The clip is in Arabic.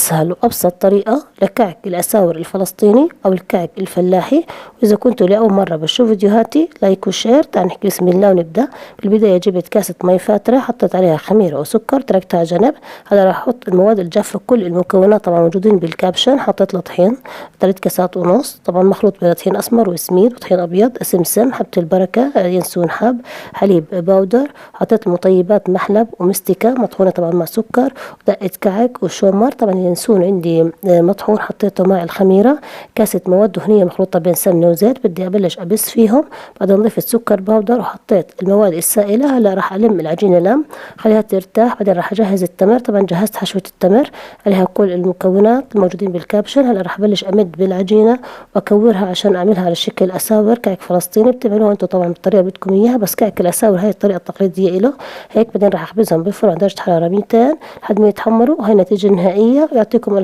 أسهل وأبسط طريقة لكعك الأساور الفلسطيني أو الكعك الفلاحي. وإذا كنتوا لأول مرة بتشوفوا فيديوهاتي لايك وشير. تعال نحكي بسم الله ونبدأ. بالبداية جبت كاسة مي فاترة، حطيت عليها خميرة وسكر، تركتها على جنب. هلا راح أحط المواد الجافة، كل المكونات طبعا موجودين بالكابشن. حطيت له طحين 3 كاسات ونص، طبعا مخلوط بين طحين أسمر وسميد وطحين أبيض، سمسم، حبة البركة، ينسون حب، حليب باودر. حطيت المطيبات محلب ومستكة مطحونة طبعا مع سكر، ودقة كعك وشومر. طبعا اليانسون عندي مطحون حطيته مع الخميرة. كاسة مواد دهنية مخلوطة بين سمنة وزيت، بدي أبلش أبس فيهم. بعدين ضفت سكر باودر وحطيت المواد السائلة. هلا راح ألم العجينة لم، خليها ترتاح. بعدين راح أجهز التمر، طبعا جهزت حشوة التمر عليها كل المكونات الموجودين بالكابشن. هلا راح أبلش أمد بالعجينة وأكورها عشان أعملها على شكل أساور كعك فلسطيني. بتعملوها أنتم طبعا بالطريقة اللي بدكم إياها، بس كعك الأساور هاي الطريقة التقليدية له هيك. بعدين راح أخبزهم بالفرن على درجة حرارة 200 لحد ما يتحمروا. وهي النتيجة النهائية. يعطيكم